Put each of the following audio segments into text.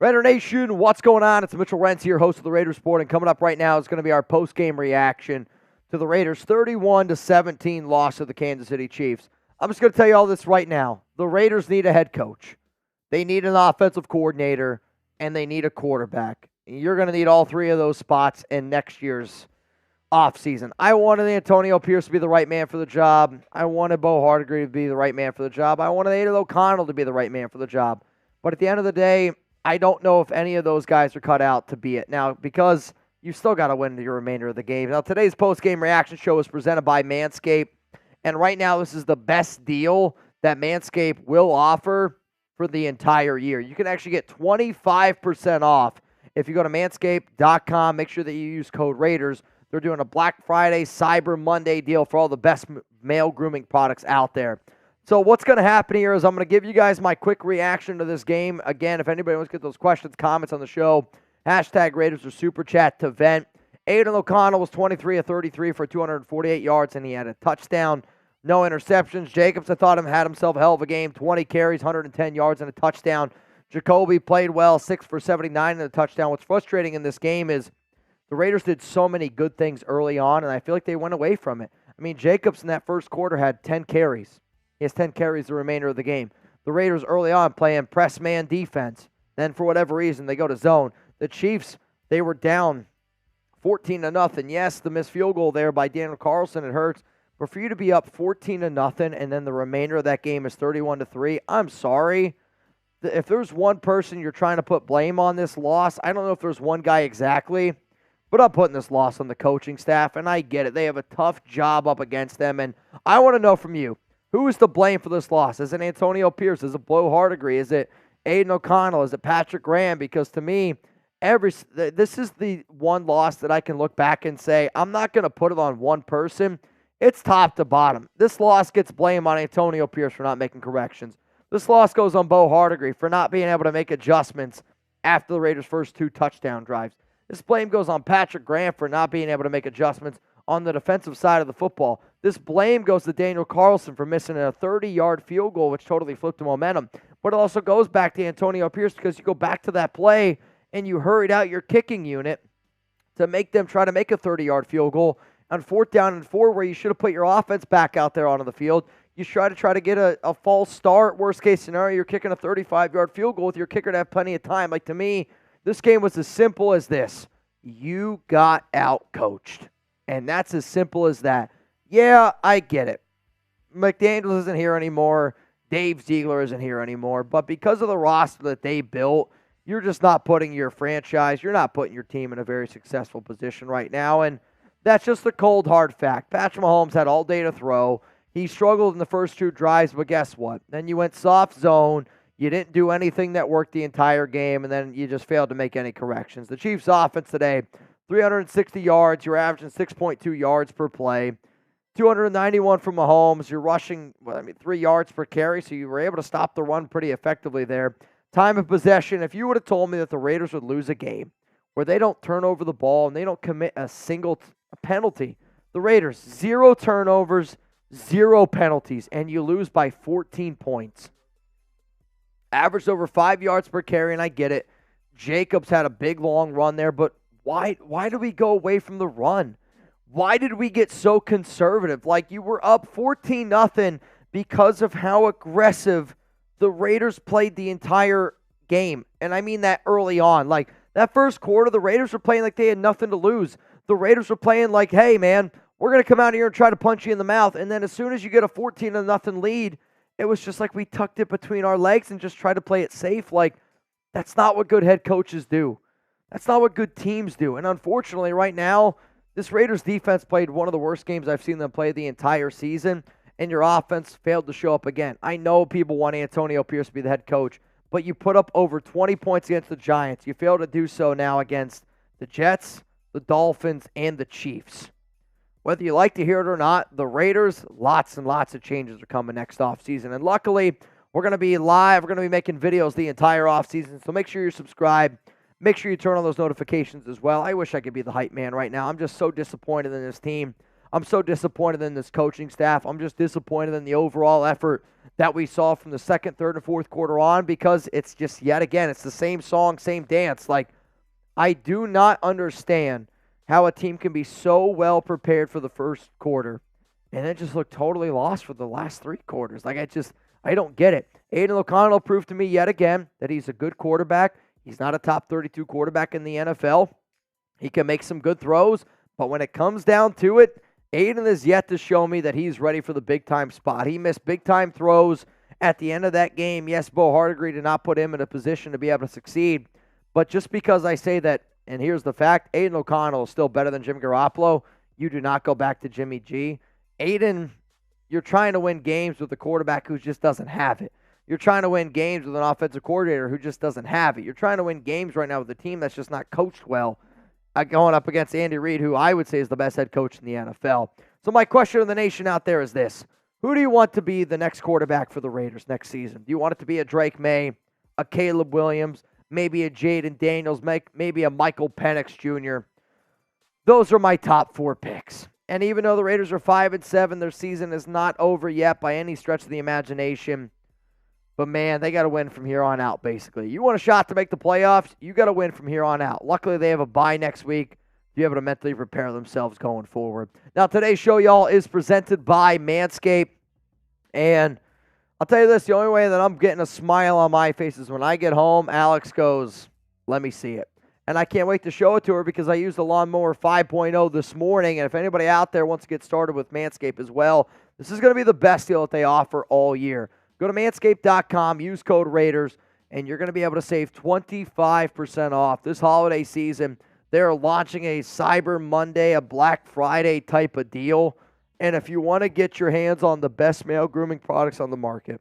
Raider Nation, what's going on? It's Mitchell Renz here, host of the Raiders Report, and coming up right now is going to be our post-game reaction to the Raiders' 31-17 loss to the Kansas City Chiefs. I'm just going to tell you all this right now. The Raiders need a head coach. They need an offensive coordinator, and they need a quarterback. You're going to need all three of those spots in next year's offseason. I wanted Antonio Pierce to be the right man for the job. I wanted Bo Hardegree to be the right man for the job. I wanted Aidan O'Connell to be the right man for the job. But at the end of the day, I don't know if any of those guys are cut out to be it. Now, because you still got to win your remainder of the game. Now, today's post-game reaction show is presented by Manscaped. And right now, this is the best deal that Manscaped will offer for the entire year. You can actually get 25% off if you go to manscaped.com. Make sure that you use code Raiders. They're doing a Black Friday, Cyber Monday deal for all the best male grooming products out there. So what's going to happen here is I'm going to give you guys my quick reaction to this game. Again, if anybody wants to get those questions, comments on the show, hashtag Raiders or Super Chat to vent. Aidan O'Connell was 23 of 33 for 248 yards, and he had a touchdown. No interceptions. Jacobs, I thought had himself a hell of a game. 20 carries, 110 yards, and a touchdown. Jacoby played well, 6 for 79 and a touchdown. What's frustrating in this game is the Raiders did so many good things early on, and I feel like they went away from it. I mean, Jacobs in that first quarter had 10 carries. He has 10 carries the remainder of the game. The Raiders early on playing press man defense. Then for whatever reason, they go to zone. The Chiefs, they were down 14-0. Yes, the missed field goal there by Daniel Carlson, it hurts. But for you to be up 14-0 and then the remainder of that game is 31-3, I'm sorry. If there's one person you're trying to put blame on this loss, I don't know if there's one guy exactly, but I'm putting this loss on the coaching staff, and I get it. They have a tough job up against them, and I want to know from you, who is to blame for this loss? Is it Antonio Pierce? Is it Bo Hardegree? Is it Aidan O'Connell? Is it Patrick Graham? Because to me, this is the one loss that I can look back and say, I'm not going to put it on one person. It's top to bottom. This loss gets blame on Antonio Pierce for not making corrections. This loss goes on Bo Hardegree for not being able to make adjustments after the Raiders' first 2 touchdown drives. This blame goes on Patrick Graham for not being able to make adjustments on the defensive side of the football. This blame goes to Daniel Carlson for missing a 30-yard field goal, which totally flipped the momentum. But it also goes back to Antonio Pierce because you go back to that play and you hurried out your kicking unit to make them try to make a 30-yard field goal on 4th down and 4 where you should have put your offense back out there onto the field. You try to get a false start. Worst case scenario, you're kicking a 35-yard field goal with your kicker to have plenty of time. Like, to me, this game was as simple as this. You got out-coached. And that's as simple as that. Yeah, I get it. McDaniels isn't here anymore. Dave Ziegler isn't here anymore. But because of the roster that they built, you're just not putting your franchise, you're not putting your team in a very successful position right now. And that's just the cold, hard fact. Patrick Mahomes had all day to throw. He struggled in the first 2 drives, but guess what? Then you went soft zone. You didn't do anything that worked the entire game, and then you just failed to make any corrections. The Chiefs' offense today, 360 yards. You're averaging 6.2 yards per play. 291 from Mahomes. You're rushing, 3 yards per carry, so you were able to stop the run pretty effectively there. Time of possession, if you would have told me that the Raiders would lose a game where they don't turn over the ball and they don't commit a single penalty, the Raiders, 0 turnovers, 0 penalties, and you lose by 14 points. Averaged over 5 yards per carry, and I get it. Jacobs had a big, long run there, but why did we go away from the run? Why did we get so conservative? Like, you were up 14-0 because of how aggressive the Raiders played the entire game. And I mean that early on. Like, that first quarter, the Raiders were playing like they had nothing to lose. The Raiders were playing like, hey, man, we're going to come out here and try to punch you in the mouth. And then as soon as you get a 14-0 lead, it was just like we tucked it between our legs and just tried to play it safe. Like, that's not what good head coaches do. That's not what good teams do. And unfortunately, right now, this Raiders defense played one of the worst games I've seen them play the entire season, and your offense failed to show up again. I know people want Antonio Pierce to be the head coach, but you put up over 20 points against the Giants. You failed to do so now against the Jets, the Dolphins, and the Chiefs. Whether you like to hear it or not, the Raiders, lots and lots of changes are coming next offseason. And luckily, we're going to be live. We're going to be making videos the entire offseason, so make sure you're subscribed. Make sure you turn on those notifications as well. I wish I could be the hype man right now. I'm just so disappointed in this team. I'm so disappointed in this coaching staff. I'm just disappointed in the overall effort that we saw from the second, third, and fourth quarter on, because it's just, yet again, it's the same song, same dance. Like, I do not understand how a team can be so well prepared for the first quarter and then just look totally lost for the last three quarters. Like, I don't get it. Aidan O'Connell proved to me yet again that he's a good quarterback. He's not a top 32 quarterback in the NFL. He can make some good throws, but when it comes down to it, Aidan is yet to show me that he's ready for the big-time spot. He missed big-time throws at the end of that game. Yes, Bo Hardegree did not put him in a position to be able to succeed, but just because I say that, and here's the fact, Aidan O'Connell is still better than Jimmy Garoppolo, you do not go back to Jimmy G. Aidan, you're trying to win games with a quarterback who just doesn't have it. You're trying to win games with an offensive coordinator who just doesn't have it. You're trying to win games right now with a team that's just not coached well, going up against Andy Reid, who I would say is the best head coach in the NFL. So my question to the nation out there is this. Who do you want to be the next quarterback for the Raiders next season? Do you want it to be a Drake May, a Caleb Williams, maybe a Jaden Daniels, maybe a Michael Penix Jr.? Those are my top four picks. And even though the Raiders are 5-7, their season is not over yet by any stretch of the imagination. But, man, they got to win from here on out, basically. You want a shot to make the playoffs, you got to win from here on out. Luckily, they have a bye next week to be able to mentally prepare themselves going forward. Now, today's show, y'all, is presented by Manscaped. And I'll tell you this, the only way that I'm getting a smile on my face is when I get home, Alex goes, let me see it. And I can't wait to show it to her because I used the Lawnmower 5.0 this morning. And if anybody out there wants to get started with Manscaped as well, this is going to be the best deal that they offer all year. Go to manscaped.com, use code Raiders, and you're going to be able to save 25% off this holiday season. They're launching a Cyber Monday, a Black Friday type of deal. And if you want to get your hands on the best male grooming products on the market,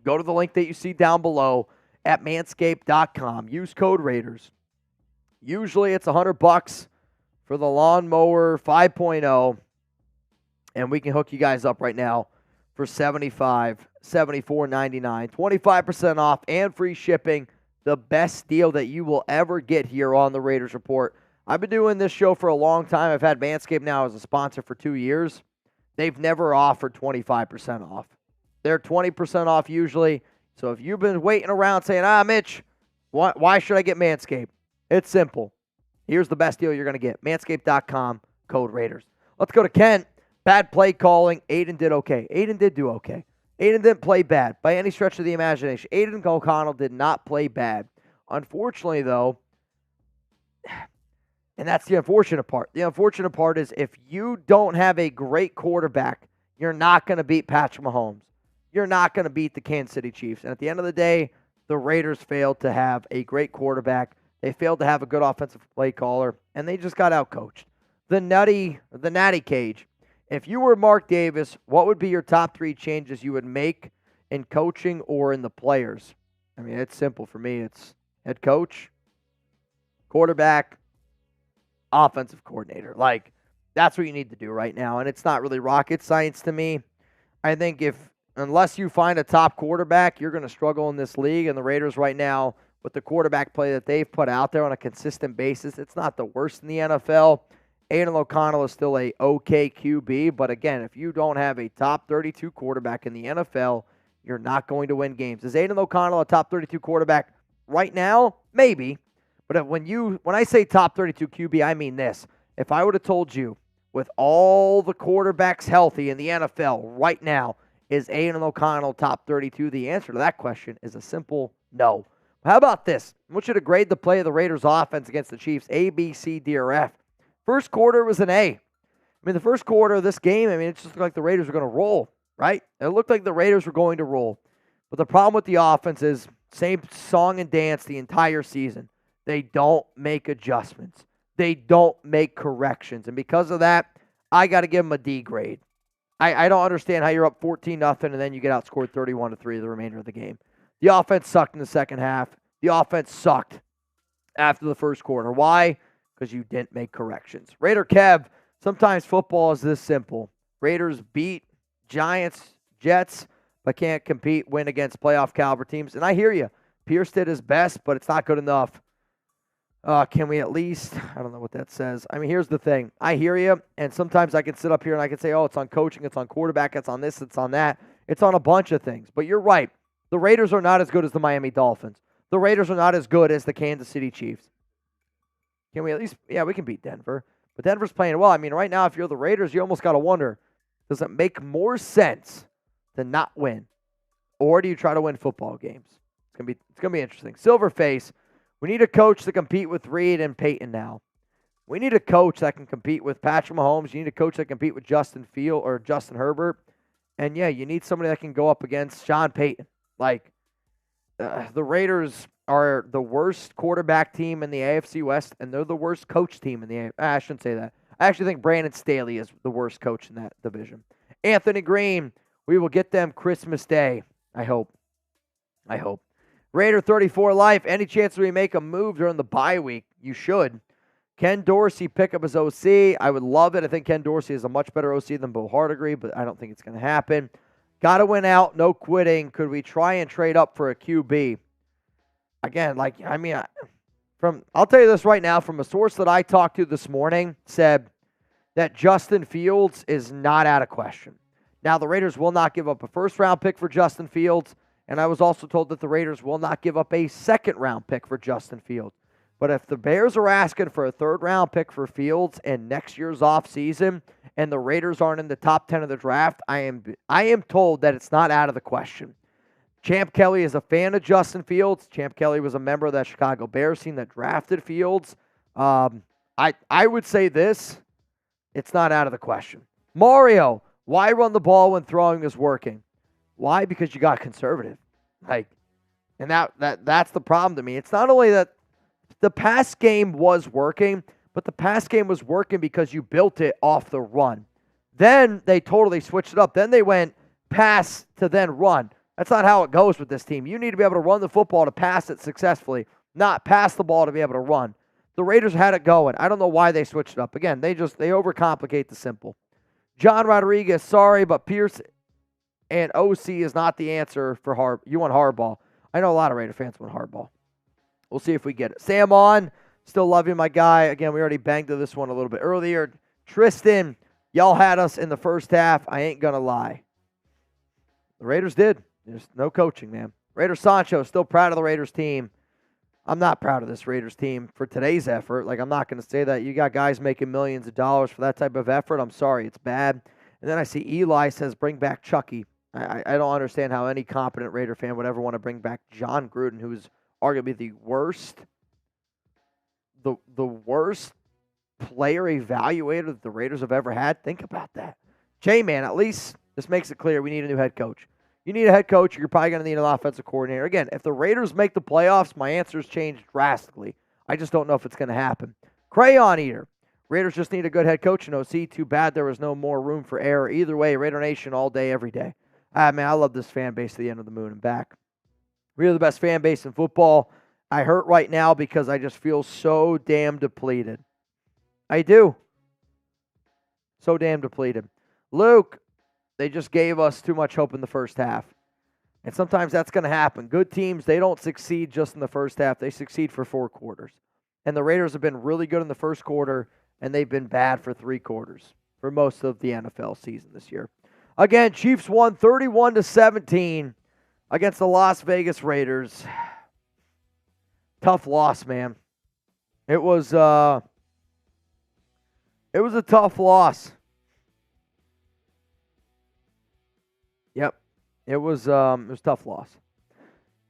go to the link that you see down below at manscaped.com. Use code Raiders. Usually it's $100 for the Lawnmower 5.0, and we can hook you guys up right now for $74.99, 25% off and free shipping. The best deal that you will ever get here on the Raiders Report. I've been doing this show for a long time. I've had Manscaped now as a sponsor for 2 years. They've never offered 25% off. They're 20% off usually. So if you've been waiting around saying, Mitch, why should I get Manscaped? It's simple. Here's the best deal you're going to get. Manscaped.com, code Raiders. Let's go to Kent. Bad play calling. Aidan did okay. Aidan did do okay. Aidan didn't play bad by any stretch of the imagination. Aidan O'Connell did not play bad. Unfortunately, though, and that's the unfortunate part. The unfortunate part is if you don't have a great quarterback, you're not going to beat Patrick Mahomes. You're not going to beat the Kansas City Chiefs. And at the end of the day, the Raiders failed to have a great quarterback. They failed to have a good offensive play caller, and they just got outcoached. The natty cage. If you were Mark Davis, what would be your top three changes you would make in coaching or in the players? I mean, it's simple for me. It's head coach, quarterback, offensive coordinator. Like, that's what you need to do right now, and it's not really rocket science to me. I think unless you find a top quarterback, you're going to struggle in this league, and the Raiders right now, with the quarterback play that they've put out there on a consistent basis, it's not the worst in the NFL. Aidan O'Connell is still a okay QB, but again, if you don't have a top 32 quarterback in the NFL, you're not going to win games. Is Aidan O'Connell a top 32 quarterback right now? Maybe. But when I say top 32 QB, I mean this. If I would have told you, with all the quarterbacks healthy in the NFL right now, is Aidan O'Connell top 32? The answer to that question is a simple no. How about this? I want you to grade the play of the Raiders offense against the Chiefs, A, B, C, D, or F. First quarter was an A. I mean, the first quarter of this game, it just looked like the Raiders were going to roll, right? It looked like the Raiders were going to roll. But the problem with the offense is same song and dance the entire season. They don't make adjustments. They don't make corrections. And because of that, I got to give them a D grade. I don't understand how you're up 14-0 and then you get outscored 31-3 the remainder of the game. The offense sucked in the second half. The offense sucked after the first quarter. Why? Because you didn't make corrections. Raider Kev, sometimes football is this simple. Raiders beat Giants, Jets, but can't win against playoff caliber teams. And I hear you. Pierce did his best, but it's not good enough. Can we at least, I don't know what that says. I mean, here's the thing. I hear you, and sometimes I can sit up here and I can say, it's on coaching, it's on quarterback, it's on this, it's on that. It's on a bunch of things. But you're right. The Raiders are not as good as the Miami Dolphins. The Raiders are not as good as the Kansas City Chiefs. Can we at least, yeah, we can beat Denver. But Denver's playing well. I mean, right now, if you're the Raiders, you almost got to wonder, does it make more sense to not win? Or do you try to win football games? It's gonna be interesting. Silverface, we need a coach to compete with Reid and Peyton now. We need a coach that can compete with Patrick Mahomes. You need a coach that can compete with Justin Field or Justin Herbert. And yeah, you need somebody that can go up against Sean Payton. Like, the Raiders are the worst quarterback team in the AFC West, and they're the worst coach team in the AFC. I shouldn't say that. I actually think Brandon Staley is the worst coach in that division. Anthony Green, we will get them Christmas Day. I hope. Raider 34 Life, any chance we make a move during the bye week? You should. Ken Dorsey pick up his OC. I would love it. I think Ken Dorsey is a much better OC than Bo Hardegree, but I don't think it's going to happen. Got to win out. No quitting. Could we try and trade up for a QB? Again, I'll tell you this right now, from a source that I talked to this morning, said that Justin Fields is not out of question. Now, the Raiders will not give up a first-round pick for Justin Fields, and I was also told that the Raiders will not give up a second-round pick for Justin Fields. But if the Bears are asking for a third-round pick for Fields in next year's offseason and the Raiders aren't in the top 10 of the draft, I am told that it's not out of the question. Champ Kelly is a fan of Justin Fields. Champ Kelly was a member of that Chicago Bears team that drafted Fields. I would say this, it's not out of the question. Mario, why run the ball when throwing is working? Why? Because you got conservative. And that's the problem to me. It's not only that the pass game was working, but the pass game was working because you built it off the run. Then they totally switched it up. Then they went pass to then run. That's not how it goes with this team. You need to be able to run the football to pass it successfully, not pass the ball to be able to run. The Raiders had it going. I don't know why they switched it up. Again, they overcomplicate the simple. John Rodriguez, sorry, but Pierce and OC is not the answer for you want Harbaugh. I know a lot of Raider fans want Harbaugh. We'll see if we get it. Sam on, still love you, my guy. Again, we already banged to this one a little bit earlier. Tristan, y'all had us in the first half. I ain't going to lie. The Raiders did. There's no coaching, man. Raider Sancho, still proud of the Raiders team. I'm not proud of this Raiders team for today's effort. I'm not going to say that. You got guys making millions of dollars for that type of effort. I'm sorry, it's bad. And then I see Eli says, bring back Chucky. I don't understand how any competent Raider fan would ever want to bring back John Gruden, who's arguably the worst player evaluator that the Raiders have ever had. Think about that. J-Man, at least this makes it clear we need a new head coach. You need a head coach, you're probably going to need an offensive coordinator. Again, if the Raiders make the playoffs, my answers change drastically. I just don't know if it's going to happen. Crayon Eater. Raiders just need a good head coach and OC. Too bad there was no more room for error. Either way, Raider Nation all day, every day. Man, I love this fan base to the end of the moon and back. We're the best fan base in football. I hurt right now because I just feel so damn depleted. I do. So damn depleted. Luke, they just gave us too much hope in the first half. And sometimes that's going to happen. Good teams, they don't succeed just in the first half. They succeed for 4 quarters. And the Raiders have been really good in the first quarter, and they've been bad for 3 quarters for most of the NFL season this year. Again, Chiefs won 31-17 against the Las Vegas Raiders. Tough loss, man. It was a tough loss. Yep. It was a tough loss.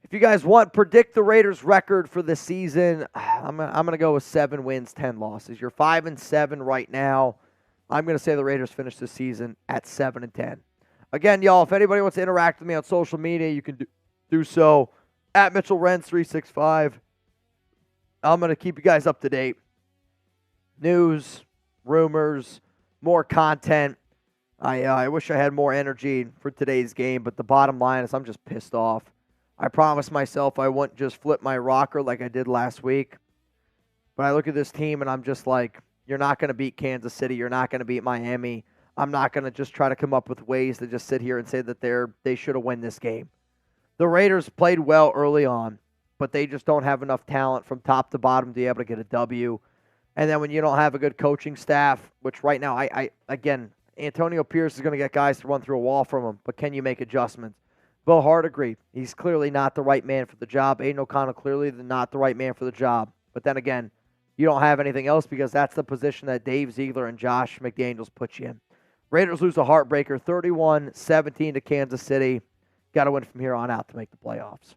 If you guys want, predict the Raiders' record for the season. I'm gonna go with 7 wins, 10 losses. You're 5-7 right now. I'm gonna say the Raiders finish the season at 7-10. Again, y'all, if anybody wants to interact with me on social media, you can do so at Mitchell Renz 365. I'm gonna keep you guys up to date. News, rumors, more content. I wish I had more energy for today's game, but the bottom line is I'm just pissed off. I promised myself I wouldn't just flip my rocker like I did last week. But I look at this team and I'm just like, you're not going to beat Kansas City. You're not going to beat Miami. I'm not going to just try to come up with ways to just sit here and say that they should have won this game. The Raiders played well early on, but they just don't have enough talent from top to bottom to be able to get a W. And then when you don't have a good coaching staff, which right now, again, Antonio Pierce is going to get guys to run through a wall from him, but can you make adjustments? Bill Hart agreed. He's clearly not the right man for the job. Aidan O'Connell clearly not the right man for the job. But then again, you don't have anything else because that's the position that Dave Ziegler and Josh McDaniels put you in. Raiders lose a heartbreaker, 31-17 to Kansas City. Got to win from here on out to make the playoffs.